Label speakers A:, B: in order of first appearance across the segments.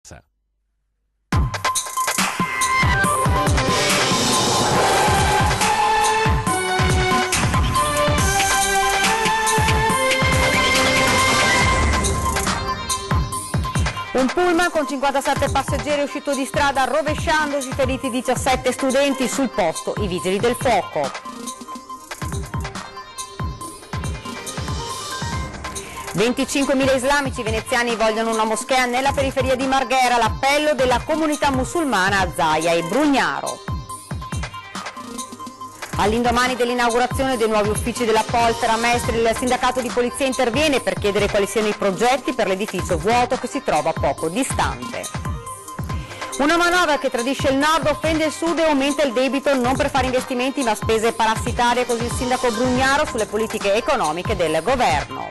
A: Un pullman con 57 passeggeri è uscito di strada rovesciandosi, feriti 17 studenti, sul posto i vigili del fuoco. «25.000 islamici veneziani vogliono una moschea nella periferia di Marghera, l'appello della comunità musulmana a Zaia e Brugnaro». All'indomani dell'inaugurazione dei nuovi uffici della Poltra a Mestre, il sindacato di polizia interviene per chiedere quali siano i progetti per l'edificio vuoto che si trova poco distante. Una manovra che tradisce il nord, offende il sud e aumenta il debito non per fare investimenti ma spese parassitarie, così il sindaco Brugnaro sulle politiche economiche del governo.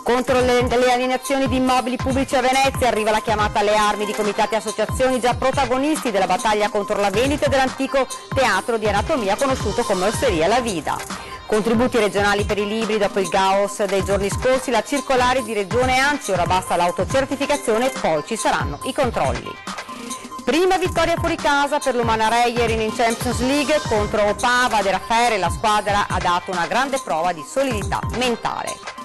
A: Contro le alienazioni di immobili pubblici a Venezia arriva la chiamata alle armi di comitati e associazioni già protagonisti della battaglia contro la vendita dell'antico teatro di anatomia conosciuto come Osteria La Vida. Contributi regionali per i libri, dopo il caos dei giorni scorsi, la circolare di Regione ANCI, ora basta l'autocertificazione, poi ci saranno i controlli. Prima vittoria fuori casa per l'Umana Reyer in Champions League contro Opava De Raffaele, la squadra ha dato una grande prova di solidità mentale.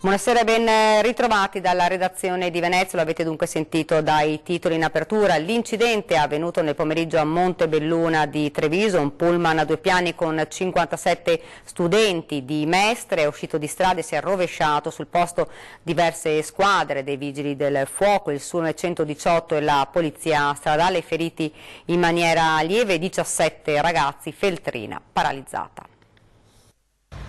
A: Buonasera e ben ritrovati dalla redazione di Venezia, lo avete dunque sentito dai titoli in apertura. L'incidente è avvenuto nel pomeriggio a Montebelluna di Treviso, un pullman a due piani con 57 studenti di Mestre è uscito di strada e si è rovesciato, sul posto diverse squadre dei vigili del fuoco, il SURM 118 e la polizia stradale, feriti in maniera lieve 17 ragazzi, Feltrina paralizzata.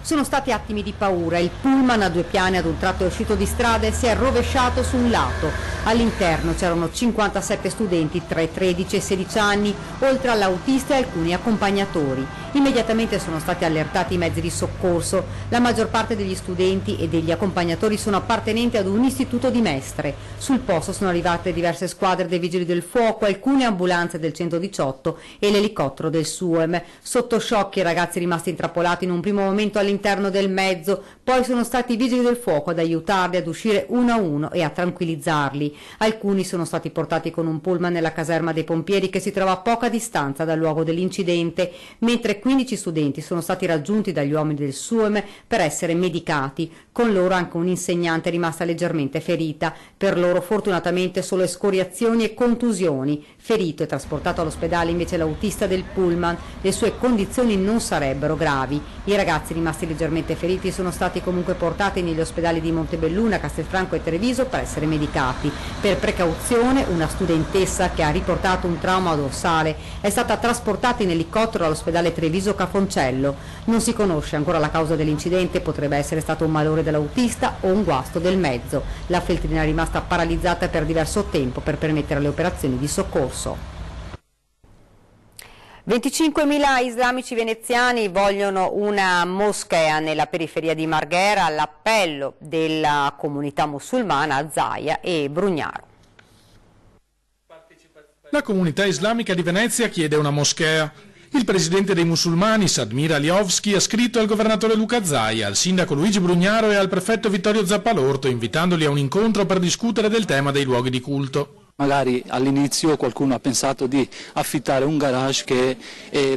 A: Sono stati attimi di paura, il pullman a due piani ad un tratto è uscito di strada e si è rovesciato su un lato. All'interno c'erano 57 studenti tra i 13 e i 16 anni, oltre all'autista e alcuni accompagnatori. Immediatamente sono stati allertati i mezzi di soccorso. La maggior parte degli studenti e degli accompagnatori sono appartenenti ad un istituto di Mestre. Sul posto sono arrivate diverse squadre dei vigili del fuoco, alcune ambulanze del 118 e l'elicottero del SUEM. Sotto shock i ragazzi rimasti intrappolati in un primo momento all'interno del mezzo, poi sono stati i vigili del fuoco ad aiutarli ad uscire uno a uno e a tranquillizzarli. Alcuni sono stati portati con un pullman nella caserma dei pompieri che si trova a poca distanza dal luogo dell'incidente, mentre 15 studenti sono stati raggiunti dagli uomini del SUEM per essere medicati, con loro anche un'insegnante rimasta leggermente ferita, per loro fortunatamente solo escoriazioni e contusioni. Ferito e trasportato all'ospedale invece l'autista del pullman, le sue condizioni non sarebbero gravi. I ragazzi rimasti leggermente feriti sono stati comunque portati negli ospedali di Montebelluna, Castelfranco e Treviso per essere medicati. Per precauzione una studentessa che ha riportato un trauma dorsale è stata trasportata in elicottero all'ospedale Treviso Cafoncello. Non si conosce ancora la causa dell'incidente, potrebbe essere stato un malore dell'autista o un guasto del mezzo. La Feltrina è rimasta paralizzata per diverso tempo per permettere le operazioni di soccorso. 25.000 islamici veneziani vogliono una moschea nella periferia di Marghera, all'appello della comunità musulmana a Zaia e Brugnaro.
B: La comunità islamica di Venezia chiede una moschea. Il presidente dei musulmani, Sadmir Aliovski, ha scritto al governatore Luca Zaia, al sindaco Luigi Brugnaro e al prefetto Vittorio Zappalorto, invitandoli a un incontro per discutere del tema dei luoghi di culto.
C: Magari all'inizio qualcuno ha pensato di affittare un garage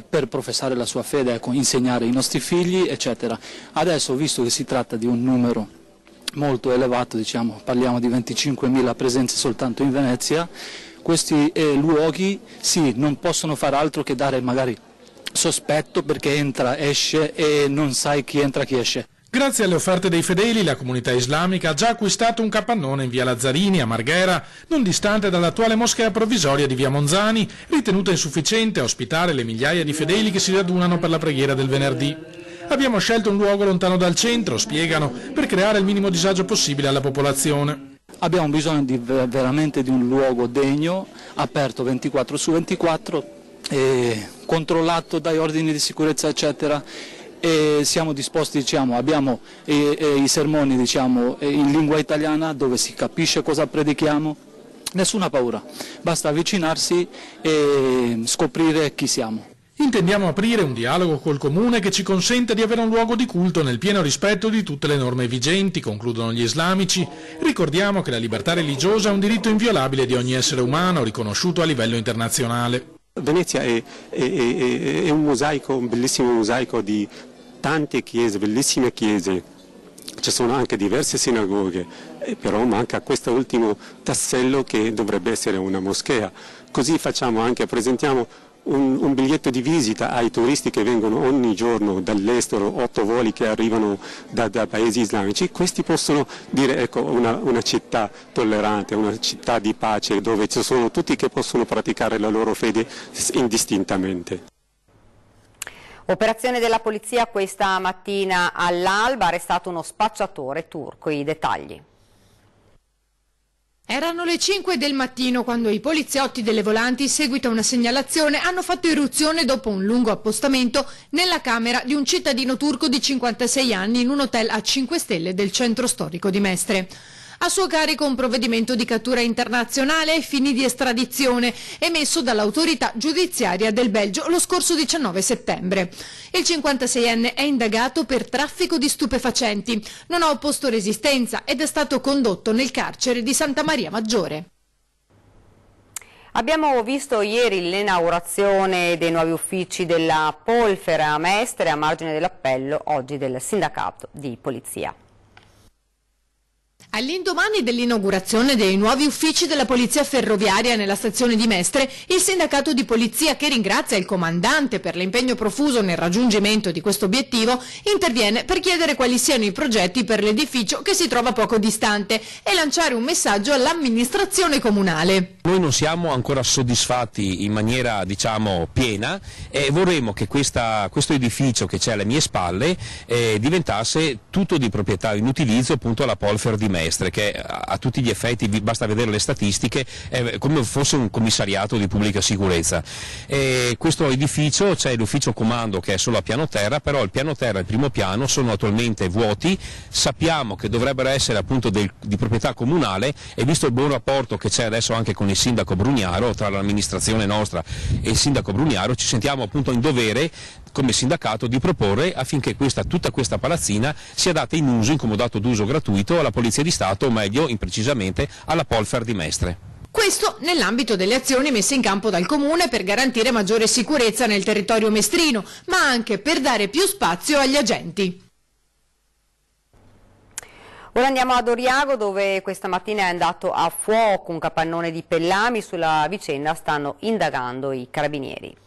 C: per professare la sua fede, ecco, insegnare ai nostri figli, eccetera. Adesso, visto che si tratta di un numero molto elevato, diciamo, parliamo di 25.000 presenze soltanto in Venezia, questi luoghi sì, non possono fare altro che dare magari sospetto, perché entra, esce e non sai chi entra, chi esce.
B: Grazie alle offerte dei fedeli, la comunità islamica ha già acquistato un capannone in via Lazzarini a Marghera, non distante dall'attuale moschea provvisoria di via Monzani, ritenuta insufficiente a ospitare le migliaia di fedeli che si radunano per la preghiera del venerdì. Abbiamo scelto un luogo lontano dal centro, spiegano, per creare il minimo disagio possibile alla popolazione.
C: Abbiamo bisogno veramente di un luogo degno, aperto 24/24, controllato dai ordini di sicurezza, eccetera. E siamo disposti, diciamo, abbiamo i sermoni, diciamo, in lingua italiana dove si capisce cosa predichiamo, nessuna paura, basta avvicinarsi e scoprire chi siamo.
B: Intendiamo aprire un dialogo col Comune che ci consente di avere un luogo di culto nel pieno rispetto di tutte le norme vigenti, concludono gli islamici. Ricordiamo che la libertà religiosa è un diritto inviolabile di ogni essere umano, riconosciuto a livello internazionale.
D: Venezia è un mosaico, un bellissimo mosaico di tante chiese, bellissime chiese. Ci sono anche diverse sinagoghe, però manca questo ultimo tassello che dovrebbe essere una moschea. Così facciamo anche, presentiamo un biglietto di visita ai turisti che vengono ogni giorno dall'estero, 8 voli che arrivano da paesi islamici. Questi possono dire, ecco, una città tollerante, una città di pace, dove ci sono tutti che possono praticare la loro fede indistintamente.
A: Operazione della polizia questa mattina all'alba, arrestato uno spacciatore turco. I dettagli.
E: Erano le 5 del mattino quando i poliziotti delle Volanti, in seguito a una segnalazione, hanno fatto irruzione dopo un lungo appostamento nella camera di un cittadino turco di 56 anni in un hotel a 5 stelle del centro storico di Mestre. A suo carico un provvedimento di cattura internazionale ai fini di estradizione emesso dall'autorità giudiziaria del Belgio lo scorso 19 settembre. Il 56enne è indagato per traffico di stupefacenti, non ha opposto resistenza ed è stato condotto nel carcere di Santa Maria Maggiore.
A: Abbiamo visto ieri l'inaugurazione dei nuovi uffici della Polfer a Mestre a margine dell'appello oggi del sindacato di polizia.
E: All'indomani dell'inaugurazione dei nuovi uffici della Polizia Ferroviaria nella stazione di Mestre, il sindacato di polizia, che ringrazia il comandante per l'impegno profuso nel raggiungimento di questo obiettivo, interviene per chiedere quali siano i progetti per l'edificio che si trova poco distante e lanciare un messaggio all'amministrazione comunale.
F: Noi non siamo ancora soddisfatti in maniera, diciamo, piena e vorremmo che questo edificio che c'è alle mie spalle diventasse tutto di proprietà in utilizzo appunto alla Polfer di Mestre, che a tutti gli effetti, basta vedere le statistiche, è come fosse un commissariato di pubblica sicurezza. Questo edificio, c'è l'ufficio comando che è solo a piano terra, però il piano terra e il primo piano sono attualmente vuoti, sappiamo che dovrebbero essere appunto di proprietà comunale e visto il buon rapporto che c'è adesso anche con il sindaco Brugnaro, tra l'amministrazione nostra e il sindaco Brugnaro, ci sentiamo appunto in dovere come sindacato di proporre affinché tutta questa palazzina sia data in uso, in comodato d'uso gratuito alla Polizia di Stato, o meglio, imprecisamente, alla Polfer di Mestre.
E: Questo nell'ambito delle azioni messe in campo dal Comune per garantire maggiore sicurezza nel territorio mestrino, ma anche per dare più spazio agli agenti.
A: Ora andiamo ad Oriago, dove questa mattina è andato a fuoco un capannone di Pellami. Sulla vicenda stanno indagando i carabinieri.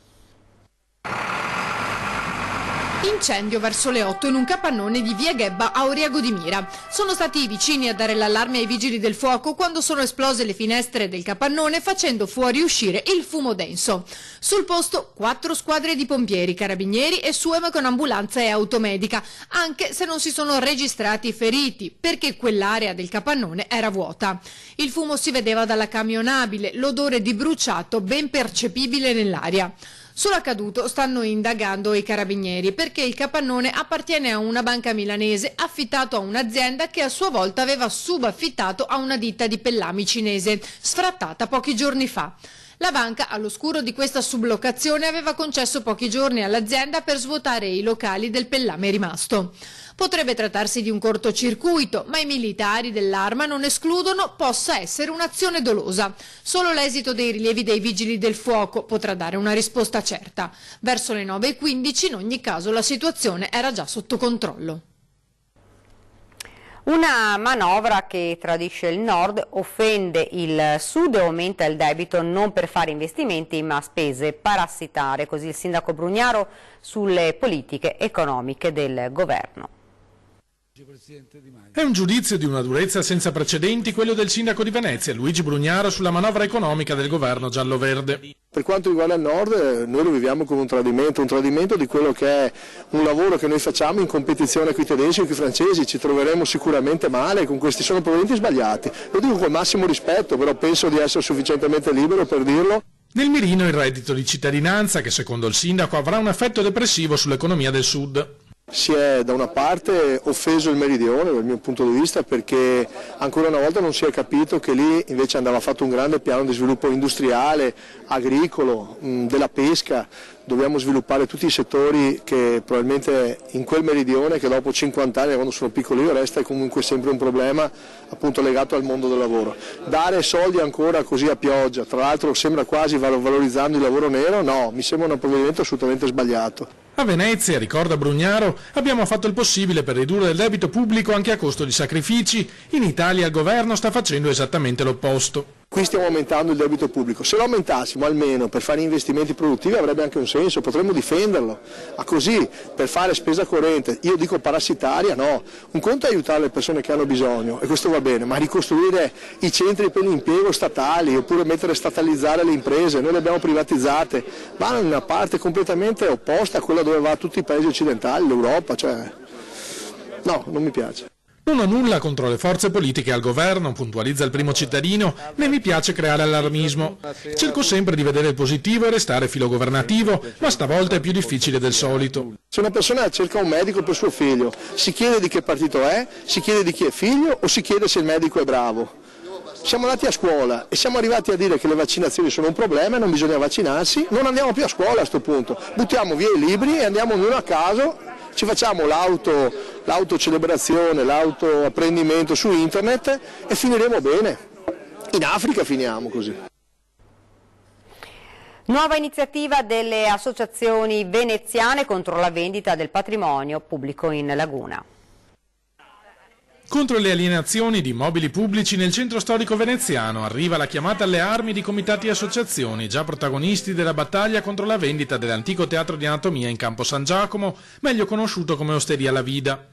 E: Incendio verso le 8 in un capannone di via Ghebba a Oriago di Mira. Sono stati i vicini a dare l'allarme ai vigili del fuoco quando sono esplose le finestre del capannone, facendo fuoriuscire il fumo denso. Sul posto 4 squadre di pompieri, carabinieri e SUEM con ambulanza e automedica, anche se non si sono registrati feriti, perché quell'area del capannone era vuota. Il fumo si vedeva dalla camionabile, l'odore di bruciato ben percepibile nell'aria. Sull'accaduto stanno indagando i carabinieri perché il capannone appartiene a una banca milanese affittato a un'azienda che a sua volta aveva subaffittato a una ditta di Pellami cinese, sfrattata pochi giorni fa. La banca, all'oscuro di questa sublocazione, aveva concesso pochi giorni all'azienda per svuotare i locali del Pellame rimasto. Potrebbe trattarsi di un cortocircuito, ma i militari dell'Arma non escludono possa essere un'azione dolosa. Solo l'esito dei rilievi dei vigili del fuoco potrà dare una risposta certa. Verso le 9:15 in ogni caso la situazione era già sotto controllo.
A: Una manovra che tradisce il nord, offende il sud e aumenta il debito non per fare investimenti ma spese parassitarie, così il sindaco Brugnaro sulle politiche economiche del governo.
B: È un giudizio di una durezza senza precedenti quello del sindaco di Venezia, Luigi Brugnaro, sulla manovra economica del governo giallo-verde.
G: Per quanto riguarda il nord, noi lo viviamo come un tradimento di quello che è un lavoro che noi facciamo in competizione con i tedeschi e con i francesi. Ci troveremo sicuramente male con questi, sono provvedimenti sbagliati. Lo dico col massimo rispetto, però penso di essere sufficientemente libero per dirlo.
B: Nel mirino il reddito di cittadinanza che secondo il sindaco avrà un effetto depressivo sull'economia del sud.
G: Si è da una parte offeso il meridione dal mio punto di vista, perché ancora una volta non si è capito che lì invece andava fatto un grande piano di sviluppo industriale, agricolo, della pesca. Dobbiamo sviluppare tutti i settori che probabilmente in quel meridione, che dopo 50 anni quando sono piccolo io, resta comunque sempre un problema appunto legato al mondo del lavoro. Dare soldi ancora così a pioggia, tra l'altro sembra quasi valorizzando il lavoro nero, no, mi sembra un provvedimento assolutamente sbagliato.
B: A Venezia, ricorda Brugnaro, abbiamo fatto il possibile per ridurre il debito pubblico anche a costo di sacrifici. In Italia il governo sta facendo esattamente l'opposto.
G: Qui stiamo aumentando il debito pubblico, se lo aumentassimo almeno per fare investimenti produttivi avrebbe anche un senso, potremmo difenderlo, ma così per fare spesa corrente, io dico parassitaria no, un conto è aiutare le persone che hanno bisogno e questo va bene, ma ricostruire i centri per l'impiego statali oppure statalizzare le imprese, noi le abbiamo privatizzate, vanno in una parte completamente opposta a quella dove va tutti i paesi occidentali, l'Europa, cioè no, non mi piace.
B: Non ho nulla contro le forze politiche al governo, puntualizza il Primo Cittadino, né mi piace creare allarmismo. Cerco sempre di vedere il positivo e restare filogovernativo, ma stavolta è più difficile del solito.
G: Se una persona cerca un medico per suo figlio, si chiede di che partito è, si chiede di chi è figlio o si chiede se il medico è bravo? Siamo andati a scuola e siamo arrivati a dire che le vaccinazioni sono un problema e non bisogna vaccinarsi, non andiamo più a scuola a questo punto, buttiamo via i libri e andiamo ognuno a caso. Ci facciamo l'autocelebrazione, l'autoapprendimento su internet e finiremo bene. In Africa finiamo così.
A: Nuova iniziativa delle associazioni veneziane contro la vendita del patrimonio pubblico in laguna.
B: Contro le alienazioni di immobili pubblici nel centro storico veneziano arriva la chiamata alle armi di comitati e associazioni, già protagonisti della battaglia contro la vendita dell'antico teatro di anatomia in Campo San Giacomo, meglio conosciuto come Osteria La Vida.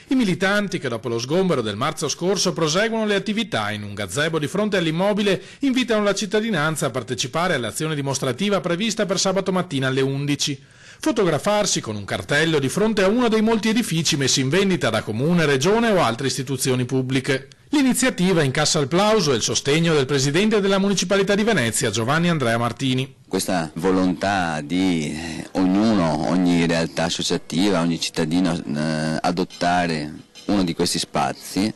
B: I militanti che dopo lo sgombero del marzo scorso proseguono le attività in un gazebo di fronte all'immobile invitano la cittadinanza a partecipare all'azione dimostrativa prevista per sabato mattina alle 11. Fotografarsi con un cartello di fronte a uno dei molti edifici messi in vendita da comune, regione o altre istituzioni pubbliche. L'iniziativa incassa il plauso e il sostegno del presidente della municipalità di Venezia, Giovanni Andrea Martini.
H: Questa volontà di ognuno, ogni realtà associativa, ogni cittadino adottare uno di questi spazi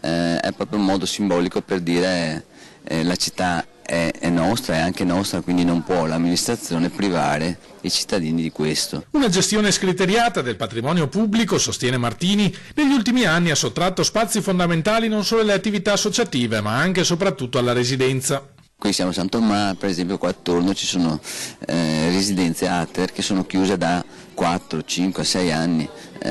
H: è proprio un modo simbolico per dire la città è nostra, è anche nostra, quindi non può l'amministrazione privare i cittadini di questo.
B: Una gestione scriteriata del patrimonio pubblico, sostiene Martini, negli ultimi anni ha sottratto spazi fondamentali non solo alle attività associative, ma anche e soprattutto alla residenza.
H: Qui siamo a San Tommaso, per esempio qua attorno ci sono residenze ATER che sono chiuse da 4, 5, 6 anni,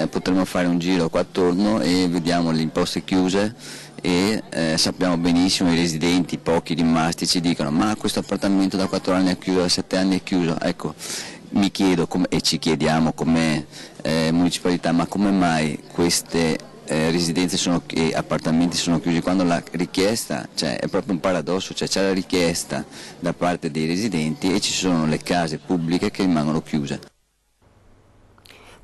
H: potremmo fare un giro qua attorno e vediamo le imposte chiuse e sappiamo benissimo i residenti, pochi rimasti, ci dicono ma questo appartamento da 4 anni è chiuso, da 7 anni è chiuso, ecco mi chiedo e ci chiediamo come municipalità ma come mai queste residenze e appartamenti sono chiusi quando la richiesta, cioè è proprio un paradosso, cioè c'è la richiesta da parte dei residenti e ci sono le case pubbliche che rimangono chiuse.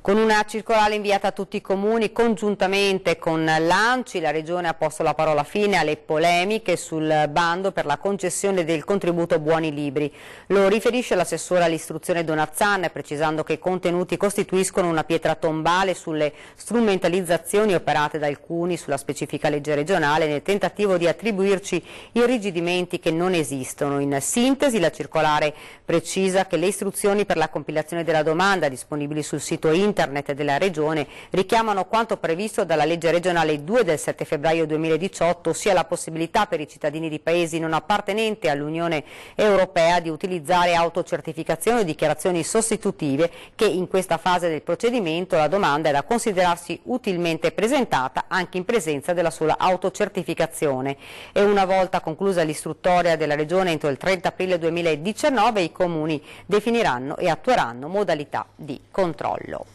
A: Con una circolare inviata a tutti i comuni, congiuntamente con l'ANCI, la Regione ha posto la parola fine alle polemiche sul bando per la concessione del contributo Buoni Libri. Lo riferisce l'assessore all'istruzione Donazzan, precisando che i contenuti costituiscono una pietra tombale sulle strumentalizzazioni operate da alcuni sulla specifica legge regionale nel tentativo di attribuirci irrigidimenti che non esistono. In sintesi, la circolare precisa che le istruzioni per la compilazione della domanda disponibili sul sito internet della Regione richiamano quanto previsto dalla legge regionale 2 del 7 febbraio 2018, ossia la possibilità per i cittadini di paesi non appartenenti all'Unione Europea di utilizzare autocertificazioni o dichiarazioni sostitutive che in questa fase del procedimento la domanda è da considerarsi utilmente presentata anche in presenza della sola autocertificazione. E una volta conclusa l'istruttoria della Regione entro il 30 aprile 2019 i comuni definiranno e attueranno modalità di controllo.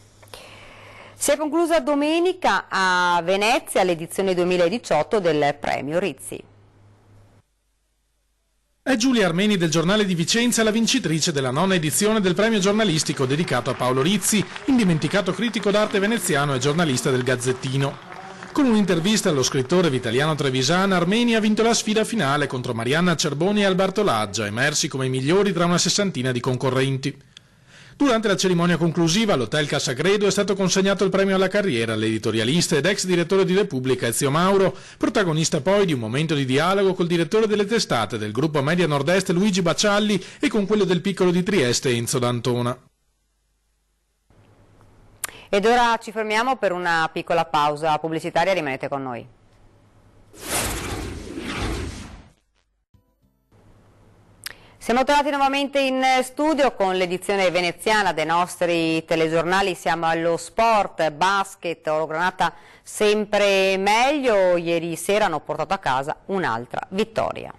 A: Si è conclusa domenica a Venezia l'edizione 2018 del Premio Rizzi.
B: È Giulia Armeni del Giornale di Vicenza la vincitrice della 9ª edizione del premio giornalistico dedicato a Paolo Rizzi, indimenticato critico d'arte veneziano e giornalista del Gazzettino. Con un'intervista allo scrittore Vitaliano Trevisan, Armeni ha vinto la sfida finale contro Marianna Cerboni e Alberto Laggia, emersi come i migliori tra una sessantina di concorrenti. Durante la cerimonia conclusiva all'Hotel Cassagredo è stato consegnato il premio alla carriera all'editorialista ed ex direttore di Repubblica Ezio Mauro, protagonista poi di un momento di dialogo col direttore delle testate del gruppo Media Nord-Est Luigi Baccialli e con quello del Piccolo di Trieste Enzo D'Antona.
A: Ed ora ci fermiamo per una piccola pausa pubblicitaria, rimanete con noi. Siamo tornati nuovamente in studio con l'edizione veneziana dei nostri telegiornali. Siamo allo sport, basket, oro granata sempre meglio. Ieri sera hanno portato a casa un'altra vittoria.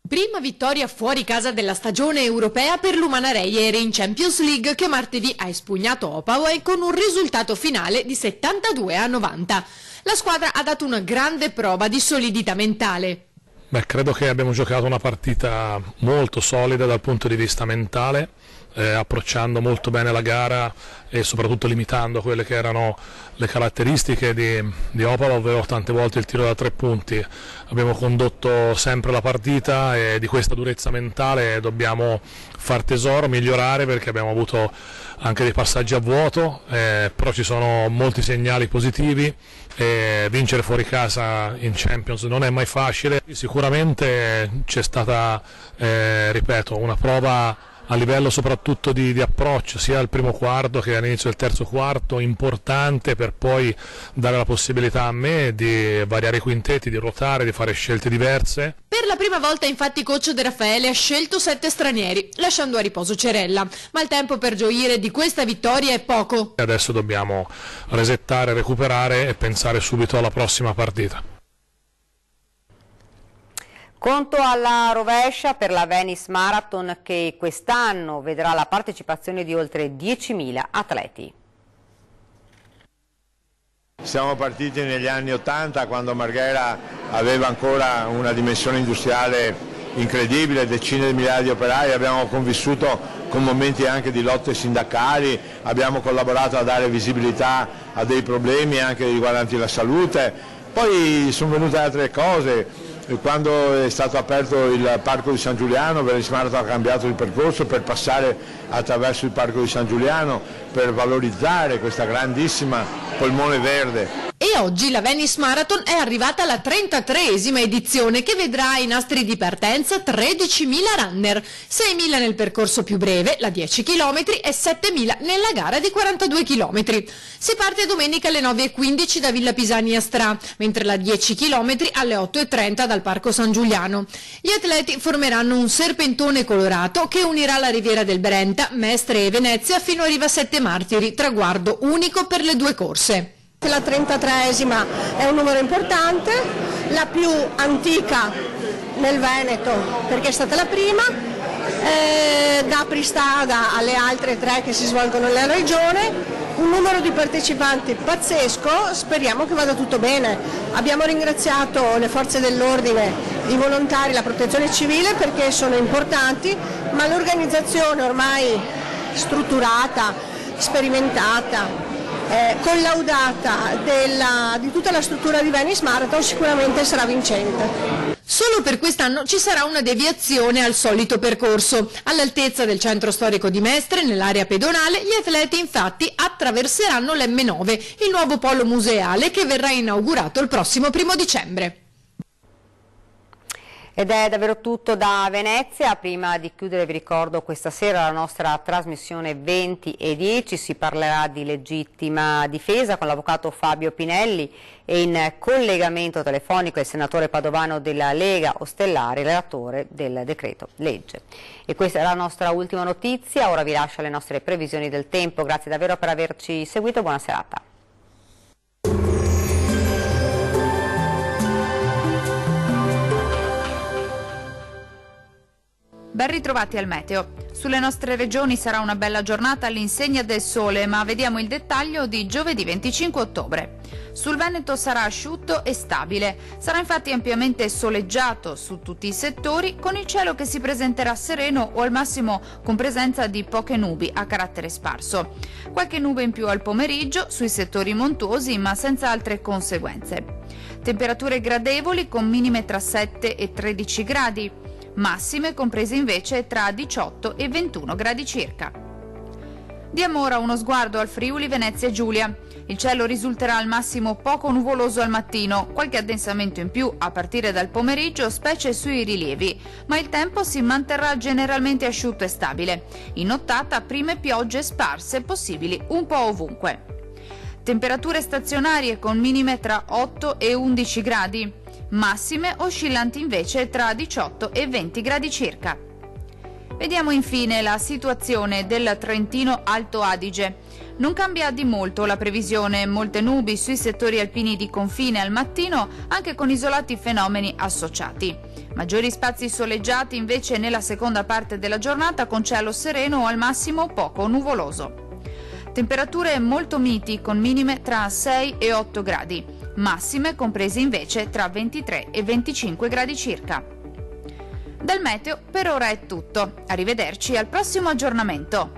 E: Prima vittoria fuori casa della stagione europea per l'Umana Reyer in Champions League, che martedì ha espugnato Opavoi con un risultato finale di 72-90. La squadra ha dato una grande prova di solidità mentale.
I: Credo che abbiamo giocato una partita molto solida dal punto di vista mentale, approcciando molto bene la gara e soprattutto limitando quelle che erano le caratteristiche di Opava, ovvero tante volte il tiro da 3 punti. Abbiamo condotto sempre la partita e di questa durezza mentale dobbiamo far tesoro, migliorare, perché abbiamo avuto anche dei passaggi a vuoto, però ci sono molti segnali positivi. Vincere fuori casa in Champions non è mai facile. Sicuramente c'è stata, ripeto, una prova a livello soprattutto di approccio, sia al primo quarto che all'inizio del terzo quarto, importante per poi dare la possibilità a me di variare i quintetti, di ruotare, di fare scelte diverse.
E: Per la prima volta infatti coach De Raffaele ha scelto 7 stranieri, lasciando a riposo Cerella, ma il tempo per gioire di questa vittoria è poco.
I: Adesso dobbiamo resettare, recuperare e pensare subito alla prossima partita.
A: Conto alla rovescia per la Venice Marathon, che quest'anno vedrà la partecipazione di oltre 10.000 atleti.
J: Siamo partiti negli anni '80, quando Marghera aveva ancora una dimensione industriale incredibile, decine di migliaia di operai, abbiamo convissuto con momenti anche di lotte sindacali, abbiamo collaborato a dare visibilità a dei problemi anche riguardanti la salute. Poi sono venute altre cose. Quando è stato aperto il Parco di San Giuliano, Venice Marathon ha cambiato il percorso per passare attraverso il Parco di San Giuliano, per valorizzare questa grandissima polmone verde.
E: E oggi la Venice Marathon è arrivata alla 33esima edizione, che vedrà ai nastri di partenza 13.000 runner, 6.000 nel percorso più breve, la 10 km, e 7.000 nella gara di 42 km. Si parte domenica alle 9:15 da Villa Pisani a Stra, mentre la 10 km alle 8:30 dal Parco San Giuliano. Gli atleti formeranno un serpentone colorato che unirà la Riviera del Brenta, Mestre e Venezia fino a Riva Sette Martiri, traguardo unico per le 2 corse.
K: La 33esima è un numero importante, la più antica nel Veneto perché è stata la prima, dà pristrada alle altre 3 che si svolgono nella regione. Un numero di partecipanti pazzesco, speriamo che vada tutto bene. Abbiamo ringraziato le forze dell'ordine, i volontari, la protezione civile, perché sono importanti, ma l'organizzazione ormai strutturata, sperimentata, collaudata di tutta la struttura di Venice Marathon sicuramente sarà vincente.
E: Solo per quest'anno ci sarà una deviazione al solito percorso. All'altezza del centro storico di Mestre, nell'area pedonale, gli atleti infatti attraverseranno l'M9, il nuovo polo museale che verrà inaugurato il prossimo 1° dicembre.
A: Ed è davvero tutto da Venezia. Prima di chiudere vi ricordo questa sera la nostra trasmissione 20:10, si parlerà di legittima difesa con l'avvocato Fabio Pinelli e in collegamento telefonico il senatore padovano della Lega Ostellari, relatore del decreto legge. E questa è la nostra ultima notizia, ora vi lascio le nostre previsioni del tempo. Grazie davvero per averci seguito, buona serata.
L: Ben ritrovati al meteo. Sulle nostre regioni sarà una bella giornata all'insegna del sole, ma vediamo il dettaglio di giovedì 25 ottobre. Sul Veneto sarà asciutto e stabile, sarà infatti ampiamente soleggiato su tutti i settori, con il cielo che si presenterà sereno o al massimo con presenza di poche nubi a carattere sparso. Qualche nube in più al pomeriggio sui settori montuosi, ma senza altre conseguenze. Temperature gradevoli con minime tra 7 e 13 gradi. massime comprese invece tra 18 e 21 gradi circa. Diamo ora uno sguardo al Friuli Venezia Giulia. Il cielo risulterà al massimo poco nuvoloso al mattino, qualche addensamento in più a partire dal pomeriggio, specie sui rilievi, ma il tempo si manterrà generalmente asciutto e stabile. In nottata prime piogge sparse possibili un po' ovunque. Temperature stazionarie con minime tra 8 e 11 gradi, massime oscillanti invece tra 18 e 20 gradi circa. Vediamo infine la situazione del Trentino Alto Adige. Non cambia di molto la previsione, molte nubi sui settori alpini di confine al mattino, anche con isolati fenomeni associati. Maggiori spazi soleggiati invece nella seconda parte della giornata con cielo sereno o al massimo poco nuvoloso. Temperature molto miti con minime tra 6 e 8 gradi, massime comprese invece tra 23 e 25 gradi circa. Dal meteo per ora è tutto, arrivederci al prossimo aggiornamento.